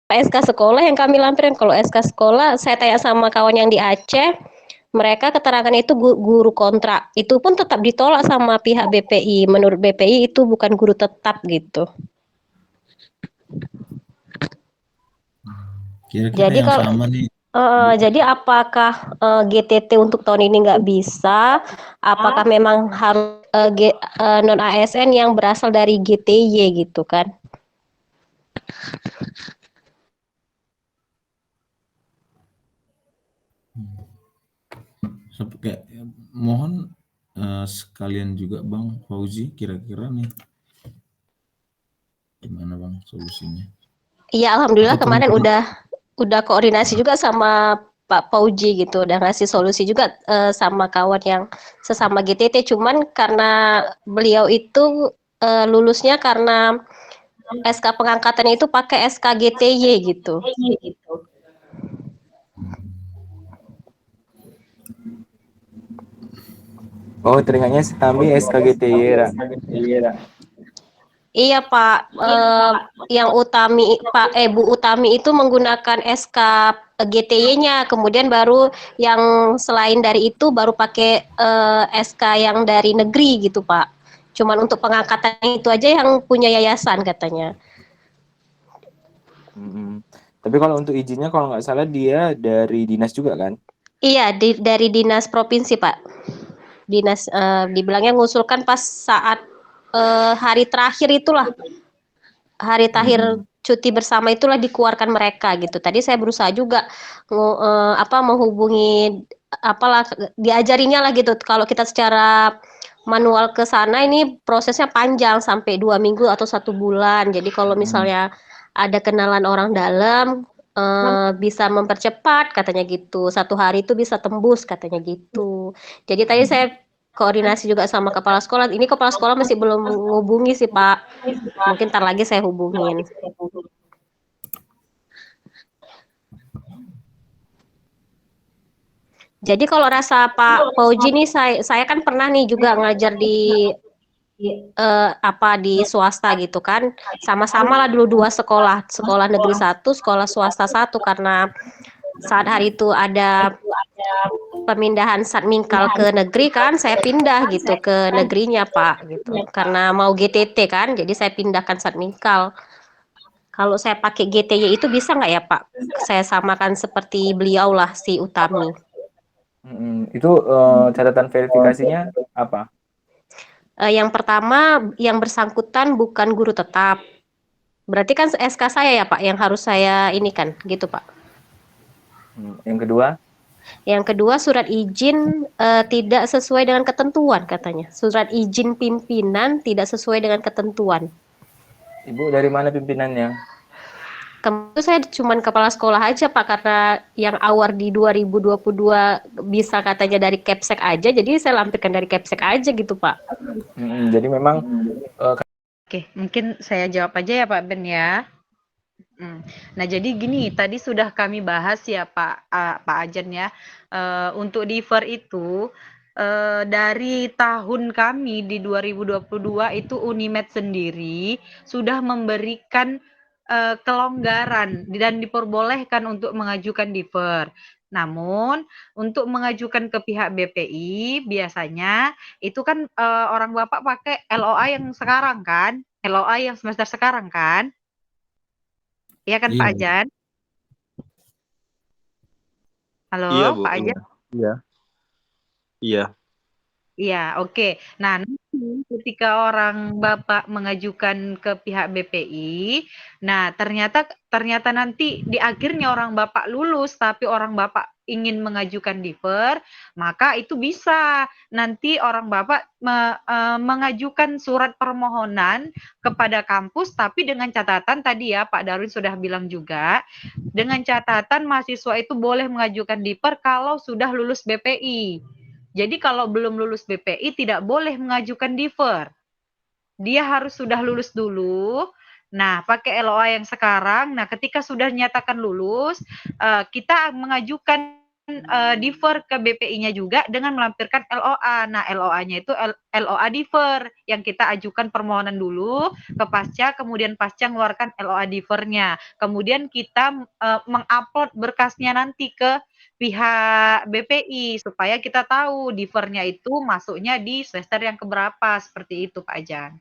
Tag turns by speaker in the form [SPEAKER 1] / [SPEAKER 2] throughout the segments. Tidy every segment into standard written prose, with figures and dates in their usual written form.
[SPEAKER 1] SK sekolah yang kami lampirin. Kalau SK sekolah, saya tanya sama kawan yang di Aceh, mereka keterangan itu guru kontrak. Itu pun tetap ditolak sama pihak BPI. Menurut BPI itu bukan guru tetap gitu.
[SPEAKER 2] Kira-kira
[SPEAKER 1] Jadi
[SPEAKER 2] yang
[SPEAKER 1] kalau
[SPEAKER 2] sama nih, Bu.
[SPEAKER 1] jadi apakah GTT untuk tahun ini nggak bisa? Apakah memang harus non ASN yang berasal dari GTY gitu kan?
[SPEAKER 2] Kayak, mohon sekalian juga Bang Fauzi, kira-kira nih gimana Bang solusinya?
[SPEAKER 1] Iya,
[SPEAKER 2] Atau
[SPEAKER 1] alhamdulillah kemarin
[SPEAKER 2] teman-teman,
[SPEAKER 1] udah koordinasi juga sama Pak Pauji gitu, udah ngasih solusi juga sama kawan yang sesama GTT. Cuman karena beliau itu lulusnya karena SK pengangkatannya itu pakai SK GTY gitu.
[SPEAKER 3] Oh, teringatnya kami SKGTY, Ra.
[SPEAKER 1] Iya Pak, yang Bu Utami itu menggunakan SK GTY-nya, kemudian baru yang selain dari itu baru pakai SK yang dari negeri gitu Pak. Cuman untuk pengangkatan itu aja yang punya yayasan katanya.
[SPEAKER 3] Tapi kalau untuk izinnya kalau nggak salah dia dari dinas juga kan?
[SPEAKER 1] Iya, dari dinas provinsi Pak. Dinas dibilangnya ngusulkan pas saat hari terakhir itulah. Hari terakhir cuti bersama itulah dikeluarkan mereka gitu. Tadi saya berusaha juga menghubungi apalah diajarinya lah gitu. Kalau kita secara manual ke sana ini prosesnya panjang sampai 2 minggu atau 1 bulan. Jadi kalau misalnya ada kenalan orang dalam bisa mempercepat katanya gitu. 1 hari itu bisa tembus katanya gitu. Jadi tadi saya koordinasi juga sama kepala sekolah. Ini kepala sekolah masih belum menghubungi sih Pak. Mungkin ntar lagi saya hubungin. Jadi kalau rasa Pak Pauji nih, saya kan pernah nih juga ngajar di swasta gitu kan. Sama-sama lah dulu 2 sekolah, sekolah negeri 1, sekolah swasta 1, karena saat hari itu ada pemindahan Satmingkal ke negeri kan, saya pindah gitu ke negerinya Pak gitu. Karena mau GTT kan, jadi saya pindahkan Satmingkal. Kalau saya pakai GTY itu bisa nggak ya Pak? Saya samakan seperti beliau lah si Utami.
[SPEAKER 3] Itu catatan verifikasinya apa?
[SPEAKER 1] Yang pertama, yang bersangkutan bukan guru tetap. Berarti kan SK saya ya Pak, yang harus saya ini kan, gitu Pak.
[SPEAKER 3] Yang kedua?
[SPEAKER 1] Yang kedua, surat izin tidak sesuai dengan ketentuan katanya. Surat izin pimpinan tidak sesuai dengan ketentuan.
[SPEAKER 3] Ibu dari mana pimpinannya?
[SPEAKER 1] Kemudian saya cuma kepala sekolah aja Pak, karena yang award di 2022 bisa katanya dari Kepsek aja, jadi saya lampirkan dari Kepsek aja gitu Pak.
[SPEAKER 3] Jadi memang
[SPEAKER 4] Oke, mungkin saya jawab aja ya Pak Ben ya. Nah, jadi gini, tadi sudah kami bahas ya Pak Ajan ya. Untuk diver itu dari tahun kami di 2022 itu Unimed sendiri sudah memberikan kelonggaran dan diperbolehkan untuk mengajukan diver. Namun untuk mengajukan ke pihak BPI biasanya itu kan orang Bapak pakai LOA yang sekarang kan? LOA yang semester sekarang kan? Iya kan Pak
[SPEAKER 2] iya,
[SPEAKER 4] Ajan? Halo
[SPEAKER 5] Iya, Bu.
[SPEAKER 4] Pak Ajan?
[SPEAKER 5] Iya. Iya.
[SPEAKER 4] Iya, oke. Nah, nanti ketika orang Bapak mengajukan ke pihak BPI, nah ternyata nanti di akhirnya orang Bapak lulus, tapi orang Bapak ingin mengajukan diver, maka itu bisa nanti orang Bapak mengajukan surat permohonan kepada kampus, tapi dengan catatan tadi ya Pak Darwin sudah bilang juga, dengan catatan mahasiswa itu boleh mengajukan diver kalau sudah lulus BPI. Jadi kalau belum lulus BPI tidak boleh mengajukan diver. Dia harus sudah lulus dulu. Nah, pakai LOA yang sekarang. Nah, ketika sudah nyatakan lulus, kita mengajukan defer ke BPI-nya juga dengan melampirkan LOA. Nah, LOA-nya itu LOA defer yang kita ajukan permohonan dulu ke Pasca, kemudian Pasca mengeluarkan LOA defernya. Kemudian kita mengupload berkasnya nanti ke pihak BPI supaya kita tahu defernya itu masuknya di semester yang keberapa, seperti itu Pak Ajan.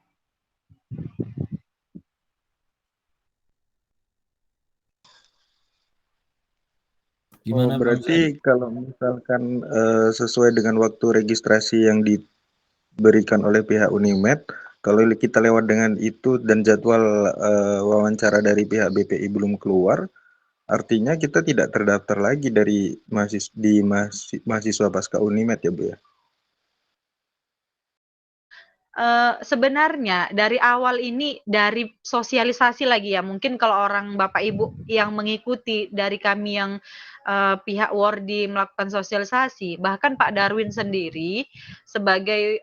[SPEAKER 2] Gimana Bang
[SPEAKER 5] berarti kalau misalkan sesuai dengan waktu registrasi yang diberikan oleh pihak Unimed, kalau kita lewat dengan itu dan jadwal wawancara dari pihak BPI belum keluar, artinya kita tidak terdaftar lagi dari mahasiswa pasca Unimed ya Bu ya?
[SPEAKER 4] Sebenarnya dari awal ini dari sosialisasi lagi ya, mungkin kalau orang Bapak Ibu yang mengikuti dari kami yang pihak Wardi melakukan sosialisasi, bahkan Pak Darwin sendiri sebagai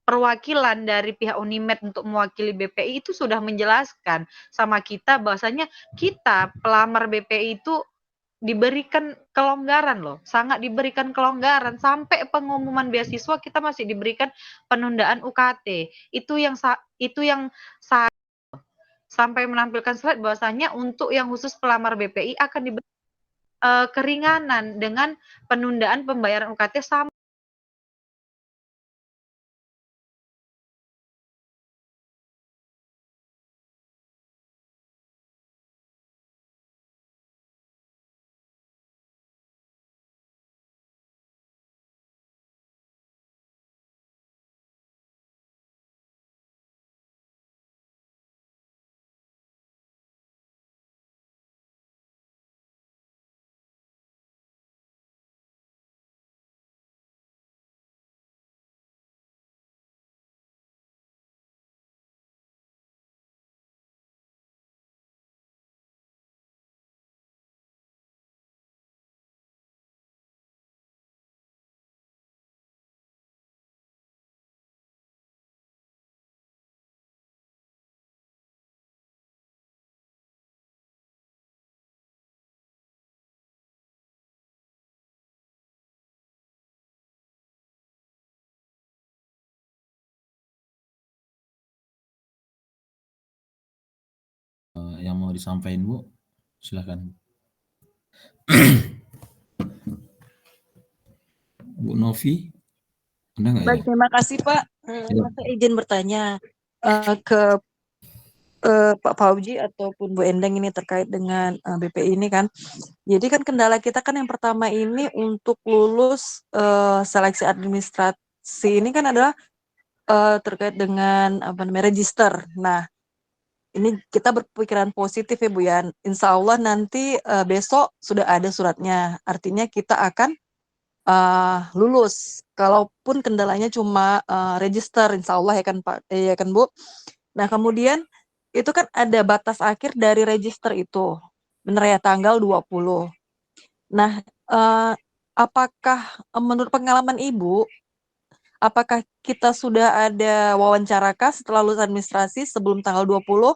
[SPEAKER 4] perwakilan dari pihak Unimed untuk mewakili BPI itu sudah menjelaskan sama kita bahwasanya kita pelamar BPI itu diberikan kelonggaran loh, sangat diberikan kelonggaran sampai pengumuman beasiswa kita masih diberikan penundaan UKT. Itu yang sampai menampilkan slide bahwasanya untuk yang khusus pelamar BPI akan diberi keringanan dengan penundaan pembayaran UKT sampai
[SPEAKER 2] yang mau disampaikan Bu, silakan. Bu Novi, ada nggak ya?
[SPEAKER 6] Baik, terima kasih Pak. Saya izin bertanya ke Pak Fauzi ataupun Bu Endang ini terkait dengan BPI ini kan. Jadi kan kendala kita kan yang pertama ini untuk lulus seleksi administrasi ini kan adalah terkait dengan register. Nah, ini kita berpikiran positif ya Bu ya. Insya Allah nanti besok sudah ada suratnya. Artinya kita akan lulus. Kalaupun kendalanya cuma register, insya Allah ya kan Pak, ya kan Bu. Nah kemudian itu kan ada batas akhir dari register itu, bener ya tanggal 20. Nah apakah menurut pengalaman Ibu, apakah kita sudah ada wawancara kah setelah lulus administrasi sebelum tanggal 20?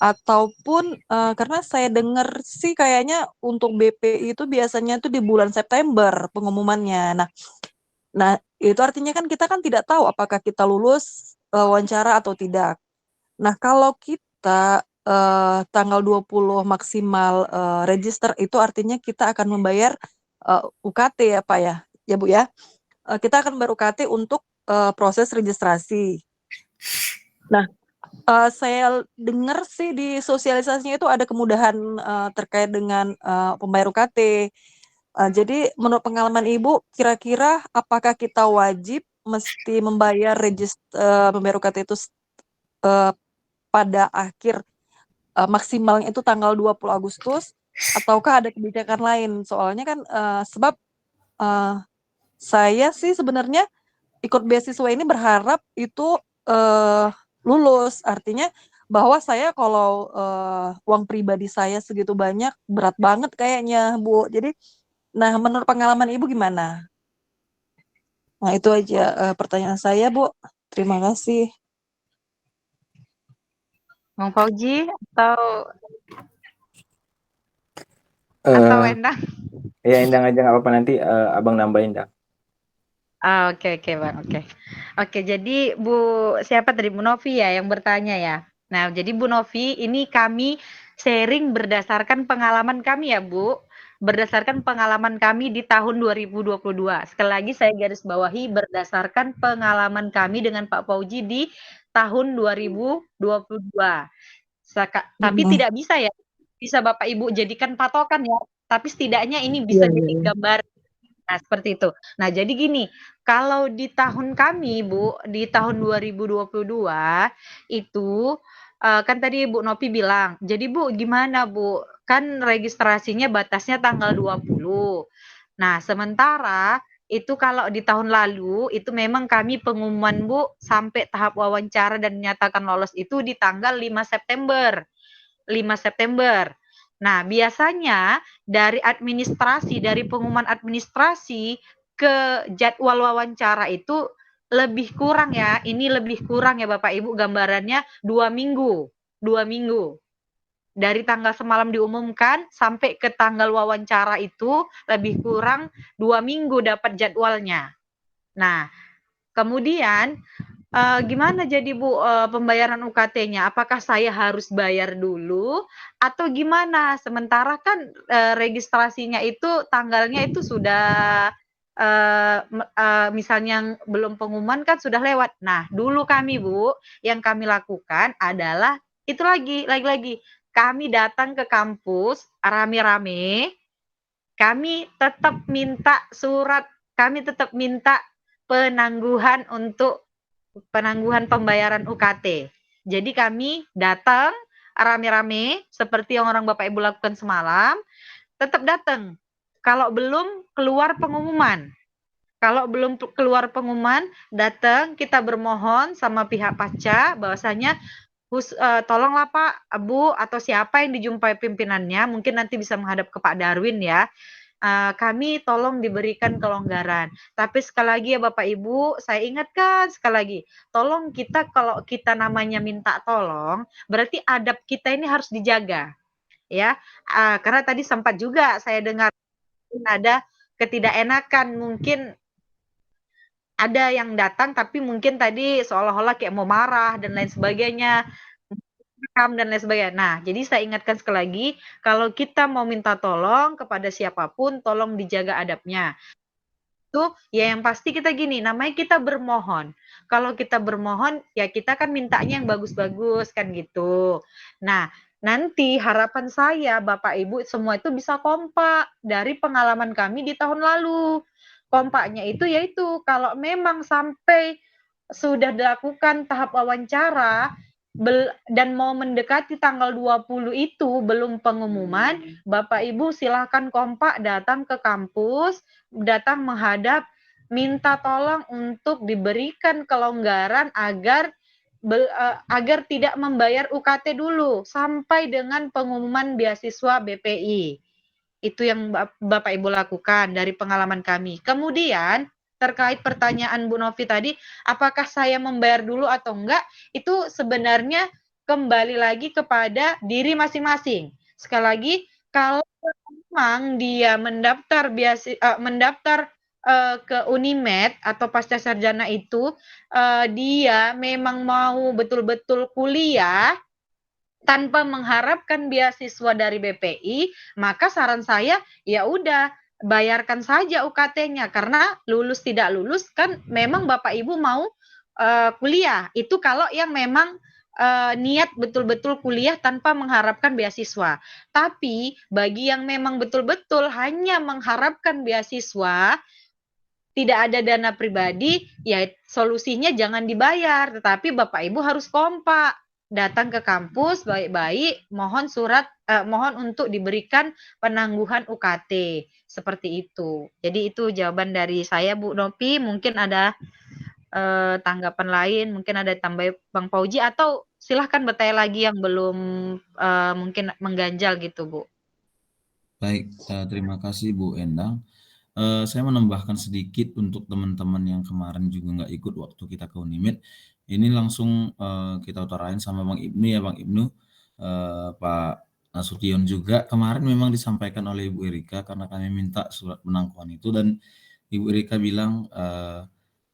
[SPEAKER 6] Ataupun karena saya dengar sih kayaknya untuk BPI itu biasanya tuh di bulan September pengumumannya. Nah, itu artinya kan kita kan tidak tahu apakah kita lulus wawancara atau tidak. Nah, kalau kita tanggal 20 maksimal register itu artinya kita akan membayar UKT ya Pak ya. Ya Bu ya. Kita akan membayar UKT untuk proses registrasi. Nah, saya dengar sih di sosialisasinya itu ada kemudahan terkait dengan pembayar UKT. Jadi menurut pengalaman Ibu, kira-kira apakah kita wajib mesti membayar membayar UKT itu pada akhir maksimalnya itu tanggal 20 Agustus ataukah ada kebijakan lain? Soalnya kan sebab saya sih sebenarnya ikut beasiswa ini berharap itu lulus. Artinya bahwa saya kalau uang pribadi saya segitu banyak berat banget kayaknya Bu. Jadi nah, menurut pengalaman Ibu gimana? Nah, itu aja pertanyaan saya, Bu. Terima kasih.
[SPEAKER 4] Bang Fauzi atau Endang?
[SPEAKER 3] Ya Endang aja nggak apa-apa, nanti abang nambahin dah.
[SPEAKER 4] Oke Bang, oke. Oke, jadi siapa tadi, Bu Novi ya yang bertanya ya? Nah, jadi Bu Novi, ini kami sharing berdasarkan pengalaman kami ya Bu, berdasarkan pengalaman kami di tahun 2022. Sekali lagi saya garis bawahi berdasarkan pengalaman kami dengan Pak Fauji di tahun 2022. Tapi tidak bisa ya, bisa Bapak Ibu jadikan patokan ya, tapi setidaknya ini bisa
[SPEAKER 6] Iya,
[SPEAKER 4] jadi
[SPEAKER 6] iya.
[SPEAKER 4] gambar. Nah, seperti itu. Nah, jadi gini, kalau di tahun kami, Bu, di tahun 2022 itu kan tadi Bu Nopi bilang, jadi Bu, gimana Bu? Kan registrasinya batasnya tanggal 20. Nah, sementara itu kalau di tahun lalu itu memang kami pengumuman Bu sampai tahap wawancara dan dinyatakan lolos itu di tanggal 5 September. 5 September. Nah, biasanya dari pengumuman administrasi ke jadwal wawancara itu lebih kurang ya. Ini lebih kurang ya Bapak Ibu gambarannya 2 minggu. 2 minggu. Dari tanggal semalam diumumkan sampai ke tanggal wawancara itu lebih kurang 2 minggu dapat jadwalnya. Nah, kemudian gimana jadi Bu pembayaran UKT-nya? Apakah saya harus bayar dulu atau gimana? Sementara kan registrasinya itu tanggalnya itu sudah misalnya belum pengumuman kan sudah lewat. Nah, dulu kami Bu, yang kami lakukan adalah itu lagi kami datang ke kampus rame-rame, kami tetap minta penangguhan pembayaran UKT. Jadi kami datang rame-rame seperti yang orang Bapak Ibu lakukan semalam, tetap datang. Kalau belum keluar pengumuman. Kalau belum keluar pengumuman, datang kita bermohon sama pihak pasca bahwasanya tolonglah Pak, Bu atau siapa yang dijumpai pimpinannya, mungkin nanti bisa menghadap ke Pak Darwin ya. Kami tolong diberikan kelonggaran. Tapi sekali lagi ya Bapak Ibu, saya ingatkan sekali lagi, tolong kita kalau kita namanya minta tolong, berarti adab kita ini harus dijaga, ya. Karena tadi sempat juga saya dengar ada ketidakenakan, mungkin ada yang datang tapi mungkin tadi seolah-olah kayak mau marah dan lain sebagainya, dan lain sebagainya. Nah, jadi saya ingatkan sekali lagi, kalau kita mau minta tolong kepada siapapun, tolong dijaga adabnya. Itu ya yang pasti kita gini, namanya kita bermohon. Kalau kita bermohon, ya kita kan mintanya yang bagus-bagus kan gitu. Nah, nanti harapan saya Bapak Ibu semua itu bisa kompak dari pengalaman kami di tahun lalu. Kompaknya itu yaitu kalau memang sampai sudah dilakukan tahap wawancara dan mau mendekati tanggal 20 itu belum pengumuman, Bapak Ibu silakan kompak datang ke kampus, datang menghadap, minta tolong untuk diberikan kelonggaran agar tidak membayar UKT dulu sampai dengan pengumuman beasiswa BPI. Itu yang Bapak Ibu lakukan dari pengalaman kami. Kemudian terkait pertanyaan Bu Novi tadi, apakah saya membayar dulu atau enggak? Itu sebenarnya kembali lagi kepada diri masing-masing. Sekali lagi, kalau memang dia mendaftar ke Unimed atau pasca sarjana itu, dia memang mau betul-betul kuliah tanpa mengharapkan beasiswa dari BPI, maka saran saya ya udah bayarkan saja UKT-nya karena lulus tidak lulus kan memang Bapak Ibu mau kuliah. Itu kalau yang memang niat betul-betul kuliah tanpa mengharapkan beasiswa. Tapi bagi yang memang betul-betul hanya mengharapkan beasiswa, tidak ada dana pribadi, ya solusinya jangan dibayar, tetapi Bapak Ibu harus kompak. Datang ke kampus baik-baik, mohon untuk diberikan penangguhan UKT. Seperti itu. Jadi itu jawaban dari saya Bu Nopi, mungkin ada tanggapan lain, mungkin ada tambah Bang Fauji atau silahkan bertanya lagi yang belum mungkin mengganjal gitu Bu.
[SPEAKER 2] Baik, terima kasih Bu Endang. Saya menambahkan sedikit untuk teman-teman yang kemarin juga nggak ikut waktu kita ke Unimed. Ini langsung kita utarain sama Bang Ibnu ya, Bang Ibnu, Pak Nasution juga kemarin memang disampaikan oleh Ibu Erika karena kami minta surat penangguhan itu, dan Ibu Erika bilang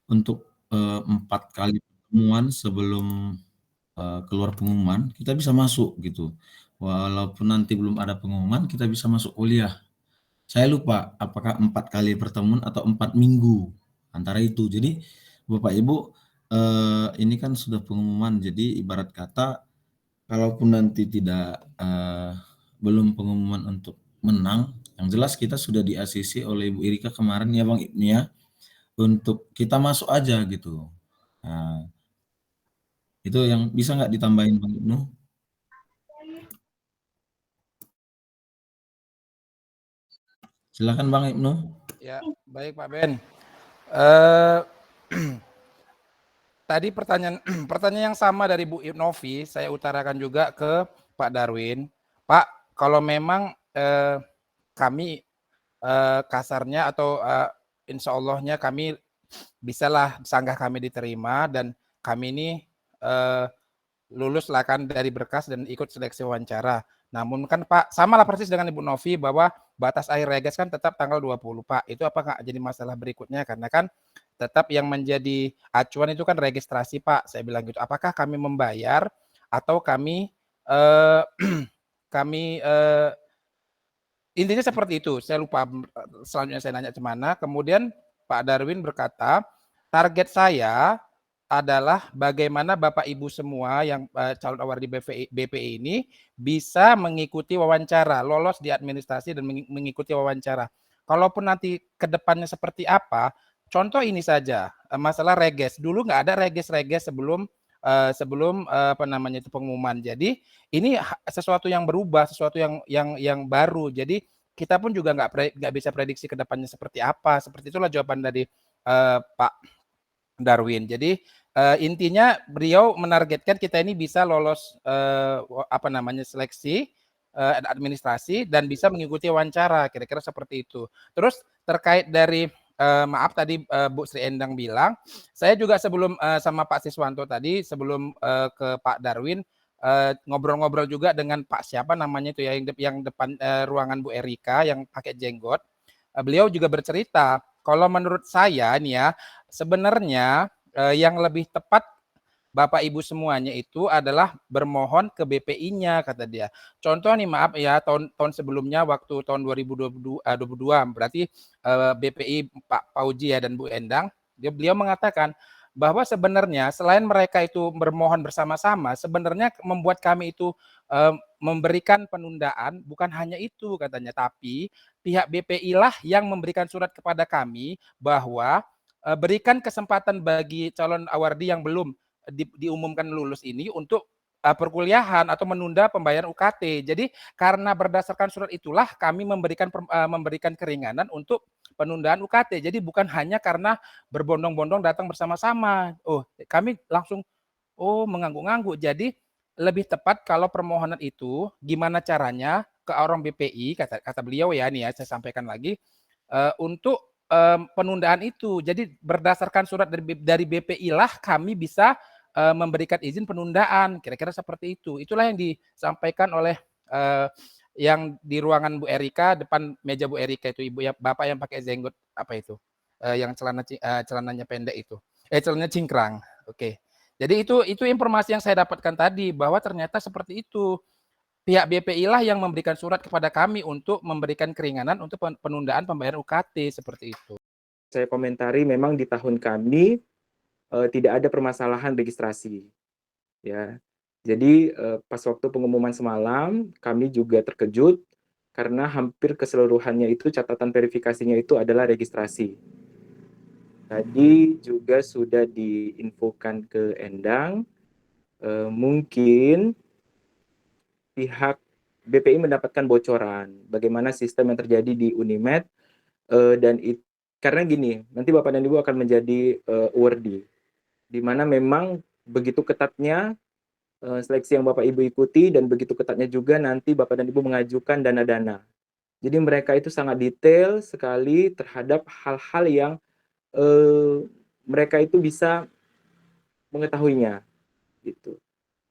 [SPEAKER 2] untuk 4 kali pertemuan sebelum keluar pengumuman kita bisa masuk gitu. Walaupun nanti belum ada pengumuman kita bisa masuk kuliah. Saya lupa apakah 4 kali pertemuan atau 4 minggu antara itu. Jadi Bapak Ibu ini kan sudah pengumuman, jadi ibarat kata kalaupun nanti belum pengumuman untuk menang, yang jelas kita sudah di-ACC oleh Ibu Erika kemarin ya Bang Ibnu ya, untuk kita masuk aja gitu. Nah, itu yang bisa nggak ditambahin Bang Ibnu? Silakan Bang Ibnu.
[SPEAKER 7] Ya, baik Pak Ben. Eh, tadi pertanyaan yang sama dari Bu Novi, saya utarakan juga ke Pak Darwin. Pak, kalau memang kami kasarnya atau insya Allahnya kami bisalah sanggah kami diterima dan kami ini lulus lah kan dari berkas dan ikut seleksi wawancara. Namun kan Pak, sama lah persis dengan Ibu Novi bahwa batas akhir reges kan tetap tanggal 20 Pak. Itu apa nggak jadi masalah berikutnya? Karena kan tetap yang menjadi acuan itu kan registrasi Pak. Saya bilang gitu. Apakah kami membayar atau kami intinya seperti itu. Saya lupa selanjutnya saya nanya kemana. Kemudian Pak Darwin berkata, target saya adalah bagaimana Bapak Ibu semua yang calon award di BPI ini bisa mengikuti wawancara, lolos di administrasi dan mengikuti wawancara. Kalaupun nanti ke depannya seperti apa, contoh ini saja, masalah reges. Dulu nggak ada reges-reges sebelum apa namanya itu pengumuman. Jadi ini sesuatu yang berubah, sesuatu yang baru. Jadi kita pun juga nggak bisa prediksi ke depannya seperti apa. Seperti itulah jawaban dari Pak Darwin. Jadi intinya beliau menargetkan kita ini bisa lolos apa namanya seleksi administrasi dan bisa mengikuti wawancara, kira-kira seperti itu. Terus terkait dari maaf tadi Bu Sri Endang bilang, saya juga sebelum sama Pak Siswanto tadi sebelum ke Pak Darwin ngobrol-ngobrol juga dengan Pak siapa namanya itu ya yang depan ruangan Bu Erika yang pakai jenggot. Beliau juga bercerita kalau menurut saya nih ya sebenarnya yang lebih tepat Bapak Ibu semuanya itu adalah bermohon ke BPI-nya kata dia. Contoh nih maaf ya tahun sebelumnya waktu tahun 2022 berarti BPI Pak Pauji ya dan Bu Endang beliau mengatakan bahwa sebenarnya selain mereka itu bermohon bersama-sama sebenarnya membuat kami itu memberikan penundaan bukan hanya itu katanya tapi pihak BPI lah yang memberikan surat kepada kami bahwa berikan kesempatan bagi calon awardi yang belum diumumkan lulus ini untuk perkuliahan atau menunda pembayaran UKT. Jadi karena berdasarkan surat itulah kami memberikan keringanan untuk penundaan UKT. Jadi bukan hanya karena berbondong-bondong datang bersama-sama. Oh, kami langsung mengangguk-angguk. Jadi lebih tepat kalau permohonan itu gimana caranya ke orang BPI kata beliau ya nih ya saya sampaikan lagi untuk penundaan itu. Jadi berdasarkan surat dari BPI lah kami bisa memberikan izin penundaan, kira-kira seperti itu. Itulah yang disampaikan oleh yang di ruangan Bu Erika, depan meja Bu Erika itu ibu ya bapak yang pakai jenggot apa itu, yang celananya pendek itu, celananya cingkrang. Oke. Jadi itu informasi yang saya dapatkan tadi bahwa ternyata seperti itu. Pihak BPI lah yang memberikan surat kepada kami untuk memberikan keringanan untuk penundaan pembayaran UKT seperti itu.
[SPEAKER 3] Saya komentari memang di tahun kami tidak ada permasalahan registrasi. Ya. Jadi pas waktu pengumuman semalam kami juga terkejut karena hampir keseluruhannya itu catatan verifikasinya itu adalah registrasi. Tadi juga sudah diinfokan ke Endang, mungkin pihak BPI mendapatkan bocoran bagaimana sistem yang terjadi di Unimed dan karena gini, nanti Bapak dan Ibu akan menjadi awardee, di mana memang begitu ketatnya seleksi yang Bapak Ibu ikuti dan begitu ketatnya juga nanti Bapak dan Ibu mengajukan dana-dana. Jadi mereka itu sangat detail sekali terhadap hal-hal yang mereka itu bisa mengetahuinya gitu.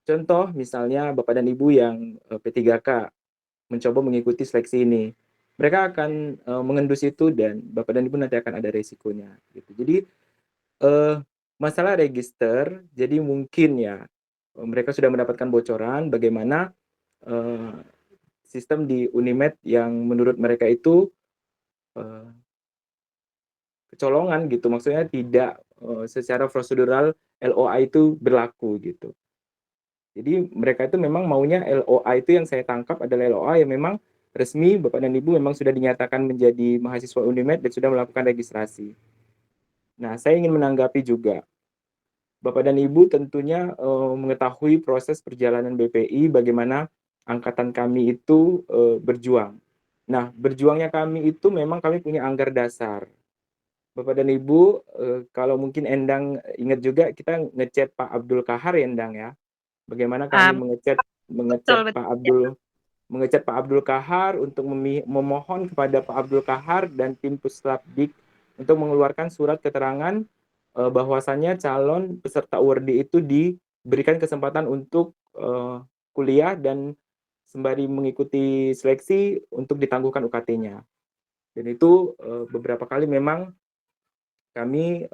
[SPEAKER 3] Contoh misalnya Bapak dan Ibu yang P3K, mencoba mengikuti seleksi ini. Mereka akan mengendus itu dan Bapak dan Ibu nanti akan ada resikonya gitu. Jadi masalah register, jadi mungkin ya mereka sudah mendapatkan bocoran bagaimana sistem di Unimed yang menurut mereka itu kecolongan gitu, maksudnya tidak secara prosedural LOA itu berlaku gitu. Jadi mereka itu memang maunya LOA itu yang saya tangkap adalah LOA yang memang resmi Bapak dan Ibu memang sudah dinyatakan menjadi mahasiswa Unimed dan sudah melakukan registrasi. Nah, saya ingin menanggapi juga. Bapak dan Ibu tentunya mengetahui proses perjalanan BPI bagaimana angkatan kami itu berjuang. Nah, berjuangnya kami itu memang kami punya anggar dasar. Bapak dan Ibu, kalau mungkin Endang ingat juga kita ngechat Pak Abdul Kahar ya Endang ya. Bagaimana kami mengechat
[SPEAKER 4] betul.
[SPEAKER 3] Pak Abdul Kahar untuk memohon kepada Pak Abdul Kahar dan tim Puslapdik untuk mengeluarkan surat keterangan bahwasannya calon peserta UWRDI itu diberikan kesempatan untuk kuliah dan sembari mengikuti seleksi untuk ditangguhkan UKT-nya. Dan itu beberapa kali memang kami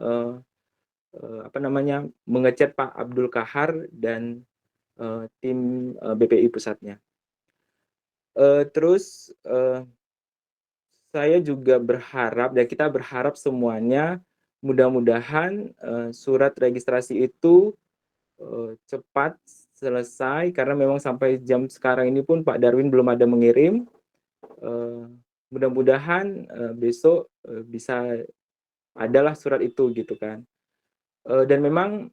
[SPEAKER 3] mengechat Pak Abdul Kahar dan tim BPI pusatnya. Terus saya juga berharap dan kita berharap semuanya mudah-mudahan surat registrasi itu cepat selesai karena memang sampai jam sekarang ini pun Pak Darwin belum ada mengirim. Mudah-mudahan besok bisa adalah surat itu gitu kan. Dan memang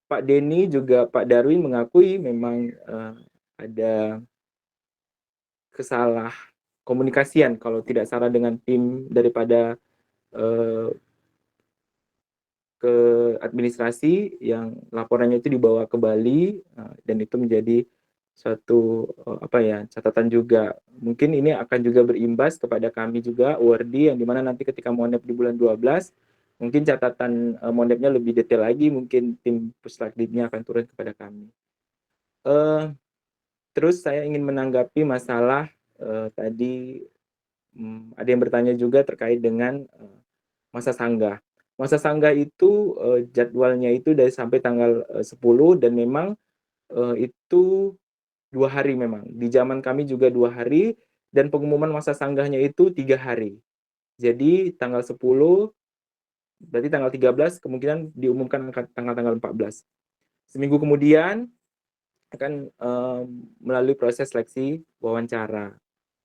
[SPEAKER 3] Pak Denny juga Pak Darwin mengakui memang ada kesalah komunikasian kalau tidak salah dengan tim daripada ke administrasi yang laporannya itu dibawa ke Bali dan itu menjadi suatu catatan juga. Mungkin ini akan juga berimbas kepada kami juga UWRDI yang dimana nanti ketika Monep di bulan 12 mungkin catatan Monepnya lebih detail lagi, mungkin tim Puslakdiknya akan turun kepada kami. Terus saya ingin menanggapi masalah tadi ada yang bertanya juga terkait dengan masa sanggah. Masa sanggah itu jadwalnya itu dari sampai tanggal 10 dan memang itu 2 hari memang. Di zaman kami juga 2 hari dan pengumuman masa sanggahnya itu 3 hari. Jadi tanggal 10 berarti tanggal 13 kemungkinan diumumkan tanggal 14. Seminggu kemudian akan melalui proses seleksi wawancara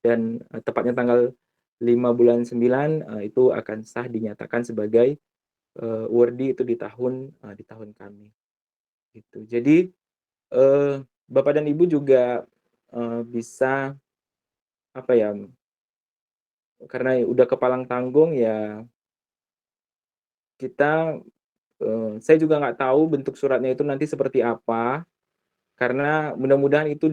[SPEAKER 3] dan tepatnya tanggal 5 bulan 9 itu akan sah dinyatakan sebagai UWRDI itu di tahun kami gitu. Jadi Bapak dan Ibu juga bisa karena udah kepalang tanggung ya kita saya juga nggak tahu bentuk suratnya itu nanti seperti apa karena mudah-mudahan itu